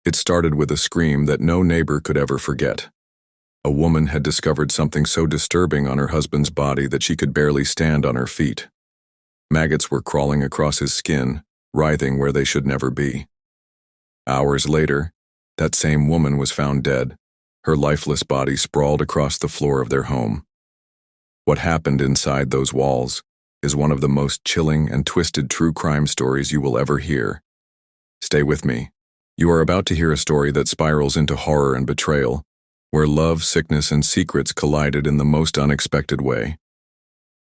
It started with a scream that no neighbor could ever forget. A woman had discovered something so disturbing on her husband's body that she could barely stand on her feet. Maggots were crawling across his skin, writhing where they should never be. Hours later, that same woman was found dead, her lifeless body sprawled across the floor of their home. What happened inside those walls is one of the most chilling and twisted true crime stories you will ever hear. Stay with me. You are about to hear a story that spirals into horror and betrayal, where love, sickness, and secrets collided in the most unexpected way.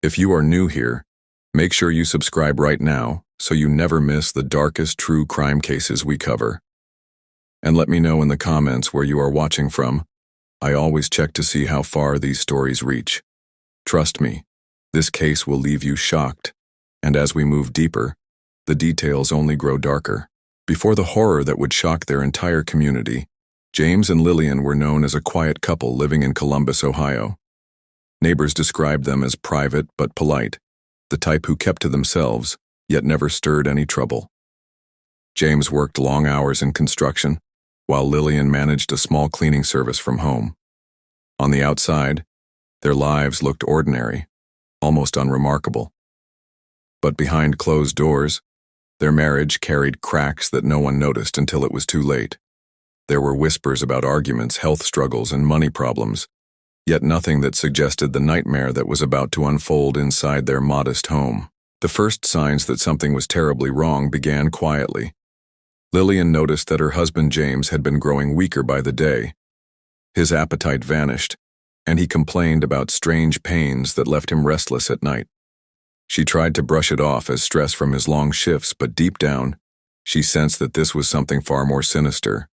If you are new here, make sure you subscribe right now so you never miss the darkest true crime cases we cover. And let me know in the comments where you are watching from. I always check to see how far these stories reach. Trust me, this case will leave you shocked, and as we move deeper, the details only grow darker. Before the horror that would shock their entire community, James and Lillian were known as a quiet couple living in Columbus, Ohio. Neighbors described them as private but polite, the type who kept to themselves, yet never stirred any trouble. James worked long hours in construction, while Lillian managed a small cleaning service from home. On the outside, their lives looked ordinary, almost unremarkable. But behind closed doors, their marriage carried cracks that no one noticed until it was too late. There were whispers about arguments, health struggles, and money problems, yet nothing that suggested the nightmare that was about to unfold inside their modest home. The first signs that something was terribly wrong began quietly. Lillian noticed that her husband James had been growing weaker by the day. His appetite vanished, and he complained about strange pains that left him restless at night. She tried to brush it off as stress from his long shifts, but deep down, she sensed that this was something far more sinister.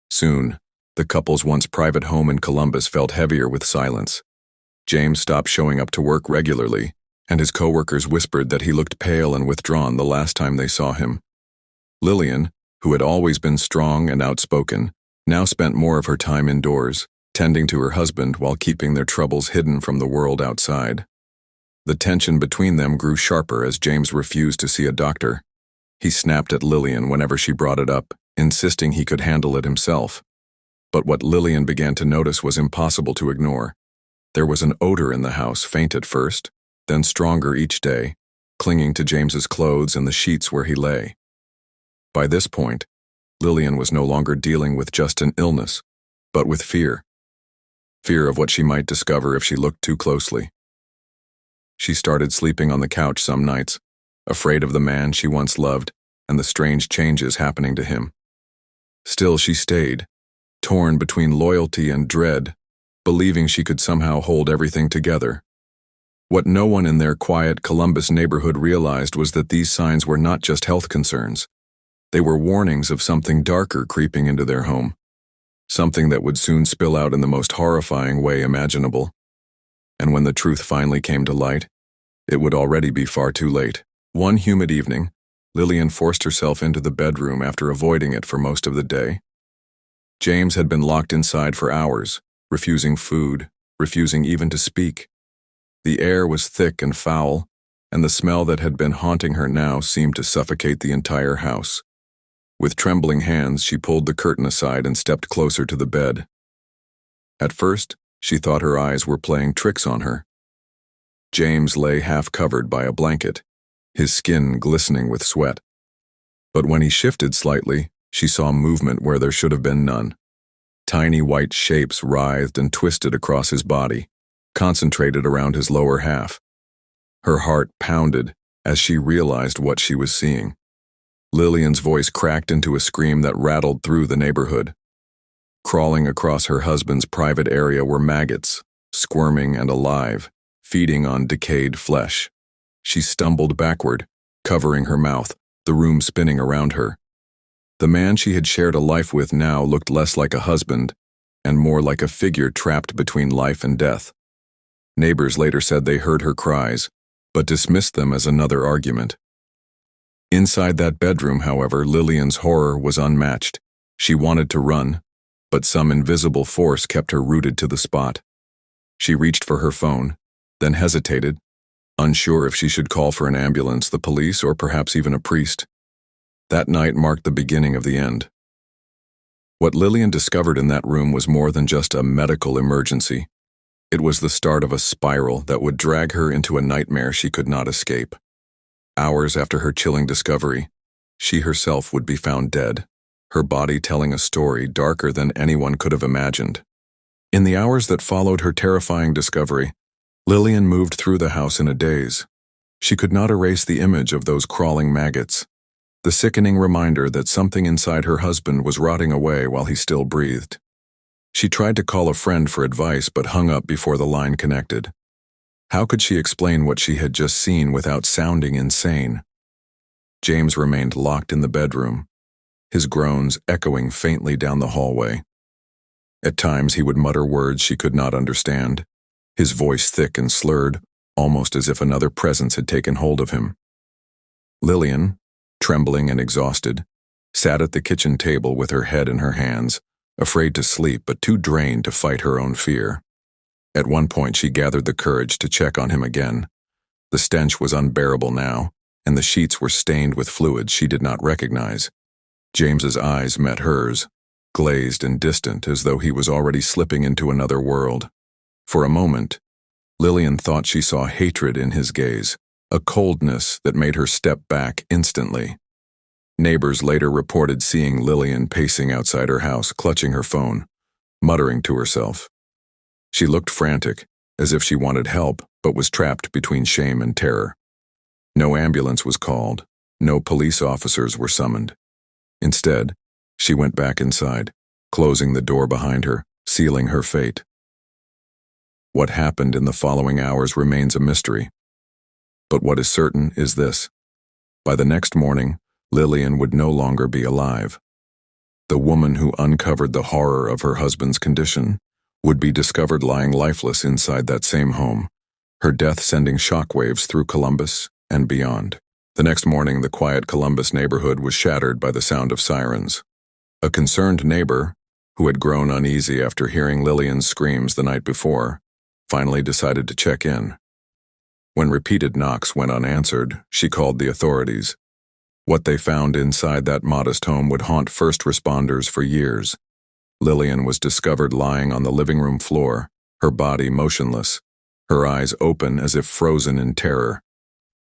Soon, the couple's once private home in Columbus felt heavier with silence. James stopped showing up to work regularly, and his coworkers whispered that he looked pale and withdrawn the last time they saw him. Lillian, who had always been strong and outspoken, now spent more of her time indoors, tending to her husband while keeping their troubles hidden from the world outside. The tension between them grew sharper as James refused to see a doctor. He snapped at Lillian whenever she brought it up, insisting he could handle it himself. But what Lillian began to notice was impossible to ignore. There was an odor in the house, faint at first, then stronger each day, clinging to James's clothes and the sheets where he lay. By this point, Lillian was no longer dealing with just an illness, but with fear. Fear of what she might discover if she looked too closely. She started sleeping on the couch some nights, afraid of the man she once loved and the strange changes happening to him. Still she stayed, torn between loyalty and dread, believing she could somehow hold everything together. What no one in their quiet Columbus neighborhood realized was that these signs were not just health concerns. They were warnings of something darker creeping into their home, something that would soon spill out in the most horrifying way imaginable. And when the truth finally came to light, it would already be far too late. One humid evening, Lillian forced herself into the bedroom after avoiding it for most of the day. James had been locked inside for hours, refusing food, refusing even to speak. The air was thick and foul, and the smell that had been haunting her now seemed to suffocate the entire house. With trembling hands, she pulled the curtain aside and stepped closer to the bed. At first, she thought her eyes were playing tricks on her. James lay half covered by a blanket, his skin glistening with sweat. But when he shifted slightly, she saw movement where there should have been none. Tiny white shapes writhed and twisted across his body, concentrated around his lower half. Her heart pounded as she realized what she was seeing. Lillian's voice cracked into a scream that rattled through the neighborhood. Crawling across her husband's private area were maggots, squirming and alive, feeding on decayed flesh. She stumbled backward, covering her mouth, the room spinning around her. The man she had shared a life with now looked less like a husband and more like a figure trapped between life and death. Neighbors later said they heard her cries, but dismissed them as another argument. Inside that bedroom, however, Lillian's horror was unmatched. She wanted to run, but some invisible force kept her rooted to the spot. She reached for her phone, then hesitated, unsure if she should call for an ambulance, the police, or perhaps even a priest. That night marked the beginning of the end. What Lillian discovered in that room was more than just a medical emergency. It was the start of a spiral that would drag her into a nightmare she could not escape. Hours after her chilling discovery, she herself would be found dead, her body telling a story darker than anyone could have imagined. In the hours that followed her terrifying discovery, Lillian moved through the house in a daze. She could not erase the image of those crawling maggots, the sickening reminder that something inside her husband was rotting away while he still breathed. She tried to call a friend for advice but hung up before the line connected. How could she explain what she had just seen without sounding insane? James remained locked in the bedroom, his groans echoing faintly down the hallway. At times he would mutter words she could not understand, his voice thick and slurred, almost as if another presence had taken hold of him. Lillian, trembling and exhausted, sat at the kitchen table with her head in her hands, afraid to sleep but too drained to fight her own fear. At one point she gathered the courage to check on him again. The stench was unbearable now, and the sheets were stained with fluids she did not recognize. James's eyes met hers, glazed and distant as though he was already slipping into another world. For a moment, Lillian thought she saw hatred in his gaze, a coldness that made her step back instantly. Neighbors later reported seeing Lillian pacing outside her house, clutching her phone, muttering to herself. She looked frantic, as if she wanted help, but was trapped between shame and terror. No ambulance was called, no police officers were summoned. Instead, she went back inside, closing the door behind her, sealing her fate. What happened in the following hours remains a mystery. But what is certain is this: by the next morning, Lillian would no longer be alive. The woman who uncovered the horror of her husband's condition would be discovered lying lifeless inside that same home, her death sending shockwaves through Columbus and beyond. The next morning, the quiet Columbus neighborhood was shattered by the sound of sirens. A concerned neighbor, who had grown uneasy after hearing Lillian's screams the night before, finally decided to check in. When repeated knocks went unanswered, she called the authorities. What they found inside that modest home would haunt first responders for years. Lillian was discovered lying on the living room floor, her body motionless, her eyes open as if frozen in terror.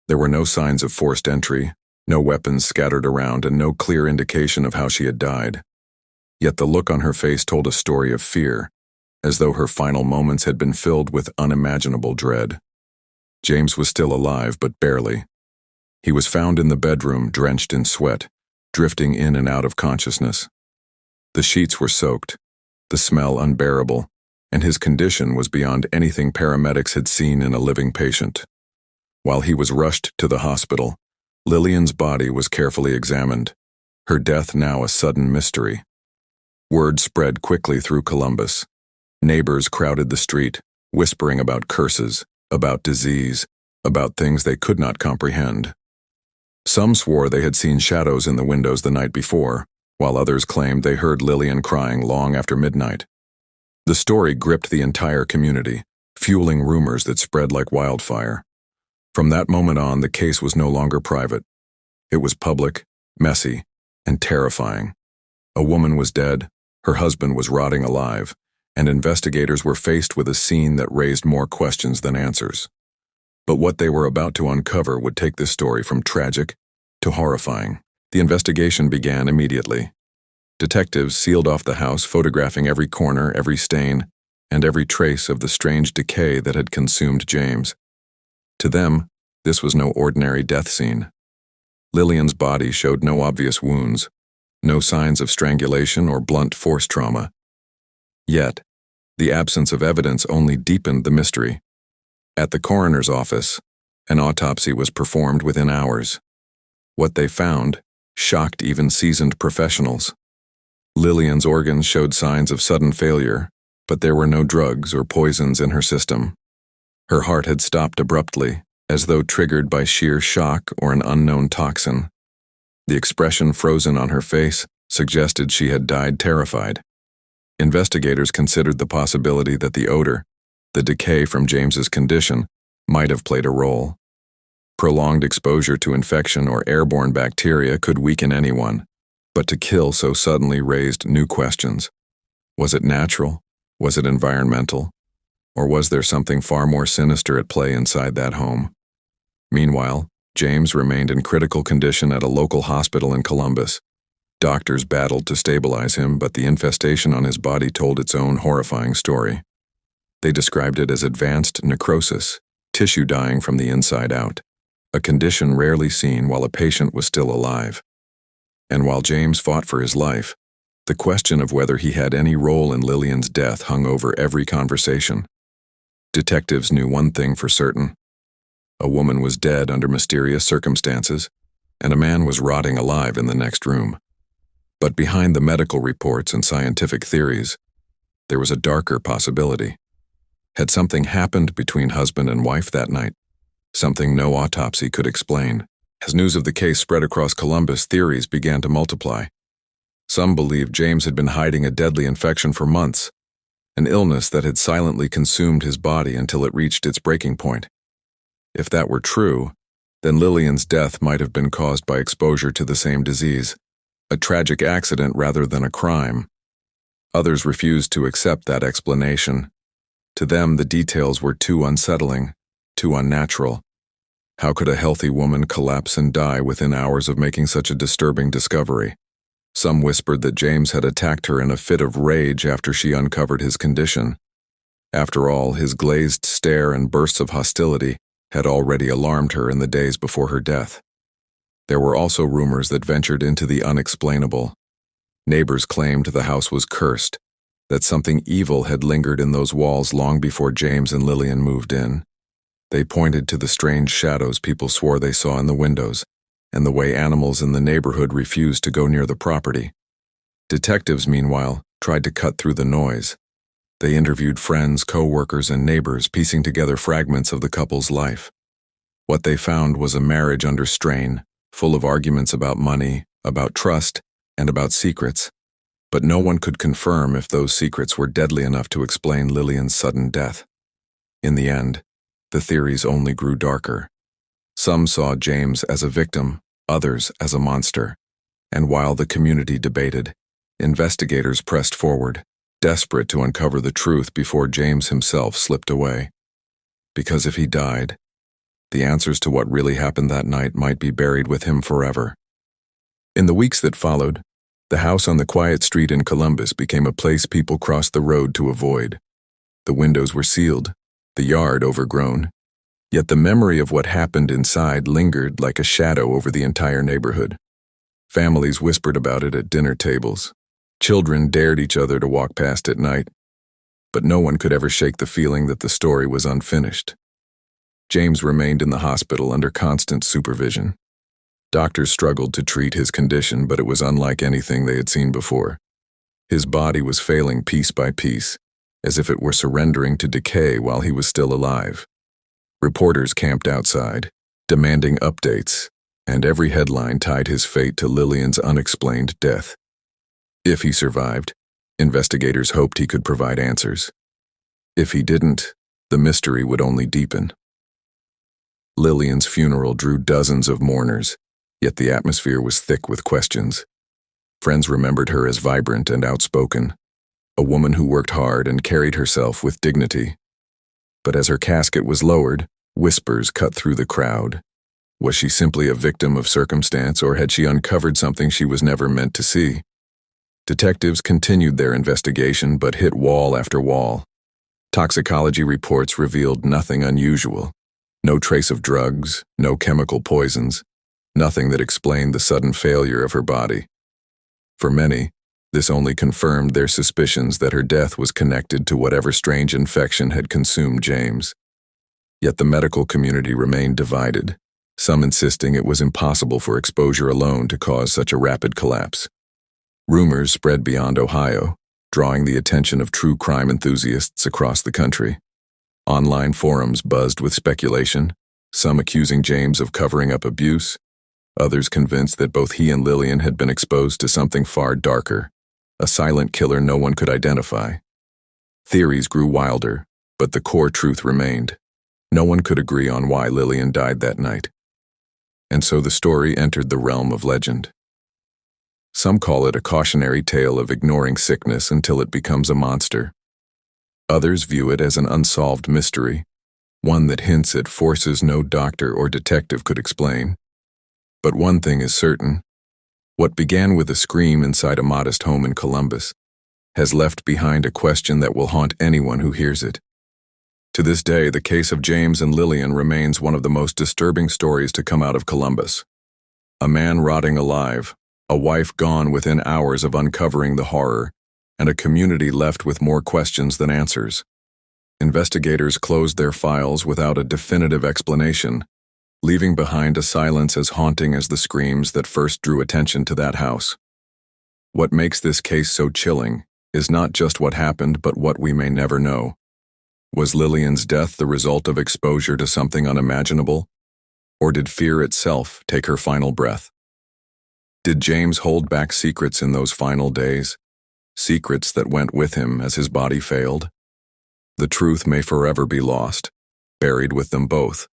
There were no signs of forced entry, no weapons scattered around, and no clear indication of how she had died. Yet the look on her face told a story of fear, as though her final moments had been filled with unimaginable dread. James was still alive, but barely. He was found in the bedroom, drenched in sweat, drifting in and out of consciousness. The sheets were soaked, the smell unbearable, and his condition was beyond anything paramedics had seen in a living patient. While he was rushed to the hospital, Lillian's body was carefully examined, her death now a sudden mystery. Word spread quickly through Columbus. Neighbors crowded the street, whispering about curses, about disease, about things they could not comprehend. Some swore they had seen shadows in the windows the night before, while others claimed they heard Lillian crying long after midnight. The story gripped the entire community, fueling rumors that spread like wildfire. From that moment on, the case was no longer private. It was public, messy, and terrifying. A woman was dead, her husband was rotting alive, and investigators were faced with a scene that raised more questions than answers. But what they were about to uncover would take this story from tragic to horrifying. The investigation began immediately. Detectives sealed off the house, photographing every corner, every stain, and every trace of the strange decay that had consumed James. To them, this was no ordinary death scene. Lillian's body showed no obvious wounds, no signs of strangulation or blunt force trauma. Yet, the absence of evidence only deepened the mystery. At the coroner's office, an autopsy was performed within hours. What they found shocked even seasoned professionals. Lillian's organs showed signs of sudden failure, but there were no drugs or poisons in her system. Her heart had stopped abruptly, as though triggered by sheer shock or an unknown toxin. The expression frozen on her face suggested she had died terrified. Investigators considered the possibility that the odor, the decay from James's condition, might have played a role. Prolonged exposure to infection or airborne bacteria could weaken anyone, But to kill so suddenly raised new questions. Was it natural? Was it environmental? Or was there something far more sinister at play inside that home? Meanwhile, James remained in critical condition at a local hospital in Columbus. Doctors battled to stabilize him, but the infestation on his body told its own horrifying story. They described it as advanced necrosis, tissue dying from the inside out, a condition rarely seen while a patient was still alive. And while James fought for his life, the question of whether he had any role in Lillian's death hung over every conversation. Detectives knew one thing for certain. A woman was dead under mysterious circumstances, and a man was rotting alive in the next room. But behind the medical reports and scientific theories, there was a darker possibility. Had something happened between husband and wife that night? Something no autopsy could explain. As news of the case spread across Columbus, theories began to multiply. Some believed James had been hiding a deadly infection for months, an illness that had silently consumed his body until it reached its breaking point. If that were true, then Lillian's death might have been caused by exposure to the same disease, a tragic accident rather than a crime. Others refused to accept that explanation. To them, the details were too unsettling, too unnatural. How could a healthy woman collapse and die within hours of making such a disturbing discovery? Some whispered that James had attacked her in a fit of rage after she uncovered his condition. After all, his glazed stare and bursts of hostility had already alarmed her in the days before her death. There were also rumors that ventured into the unexplainable. Neighbors claimed the house was cursed, that something evil had lingered in those walls long before James and Lillian moved in. They pointed to the strange shadows people swore they saw in the windows, and the way animals in the neighborhood refused to go near the property. Detectives, meanwhile, tried to cut through the noise. They interviewed friends, co-workers, and neighbors, piecing together fragments of the couple's life. What they found was a marriage under strain, full of arguments about money, about trust, and about secrets. But no one could confirm if those secrets were deadly enough to explain Lillian's sudden death. In the end, the theories only grew darker. Some saw James as a victim, others as a monster. And while the community debated, investigators pressed forward, desperate to uncover the truth before James himself slipped away. Because if he died, the answers to what really happened that night might be buried with him forever. In the weeks that followed, the house on the quiet street in Columbus became a place people crossed the road to avoid. The windows were sealed, the yard overgrown, yet the memory of what happened inside lingered like a shadow over the entire neighborhood. Families whispered about it at dinner tables. Children dared each other to walk past at night, but no one could ever shake the feeling that the story was unfinished. James remained in the hospital under constant supervision. Doctors struggled to treat his condition, but it was unlike anything they had seen before. His body was failing piece by piece, as if it were surrendering to decay while he was still alive. Reporters camped outside, demanding updates, and every headline tied his fate to Lillian's unexplained death. If he survived, investigators hoped he could provide answers. If he didn't, the mystery would only deepen. Lillian's funeral drew dozens of mourners, yet the atmosphere was thick with questions. Friends remembered her as vibrant and outspoken, a woman who worked hard and carried herself with dignity. But as her casket was lowered, whispers cut through the crowd. Was she simply a victim of circumstance, or had she uncovered something she was never meant to see? Detectives continued their investigation but hit wall after wall. Toxicology reports revealed nothing unusual. No trace of drugs, no chemical poisons, nothing that explained the sudden failure of her body. For many, this only confirmed their suspicions that her death was connected to whatever strange infection had consumed James. Yet the medical community remained divided, some insisting it was impossible for exposure alone to cause such a rapid collapse. Rumors spread beyond Ohio, drawing the attention of true crime enthusiasts across the country. Online forums buzzed with speculation, some accusing James of covering up abuse, others convinced that both he and Lillian had been exposed to something far darker, a silent killer no one could identify. Theories grew wilder, but the core truth remained. No one could agree on why Lillian died that night. And so the story entered the realm of legend. Some call it a cautionary tale of ignoring sickness until it becomes a monster. Others view it as an unsolved mystery, one that hints at forces no doctor or detective could explain. But one thing is certain: what began with a scream inside a modest home in Columbus has left behind a question that will haunt anyone who hears it. To this day, the case of James and Lillian remains one of the most disturbing stories to come out of Columbus. A man rotting alive, a wife gone within hours of uncovering the horror, and a community left with more questions than answers. Investigators closed their files without a definitive explanation, leaving behind a silence as haunting as the screams that first drew attention to that house. What makes this case so chilling is not just what happened, but what we may never know. Was Lillian's death the result of exposure to something unimaginable? Or did fear itself take her final breath? Did James hold back secrets in those final days? Secrets that went with him as his body failed? The truth may forever be lost, buried with them both.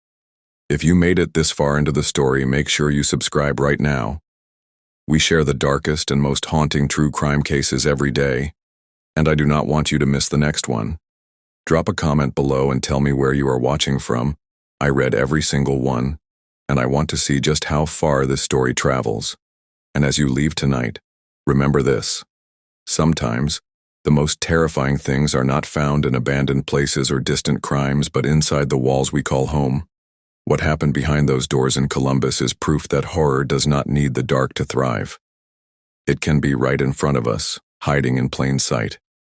If you made it this far into the story, make sure you subscribe right now. We share the darkest and most haunting true crime cases every day, and I do not want you to miss the next one. Drop a comment below and tell me where you are watching from. I read every single one, and I want to see just how far this story travels. And as you leave tonight, remember this: sometimes, the most terrifying things are not found in abandoned places or distant crimes, but inside the walls we call home. What happened behind those doors in Columbus is proof that horror does not need the dark to thrive. It can be right in front of us, hiding in plain sight.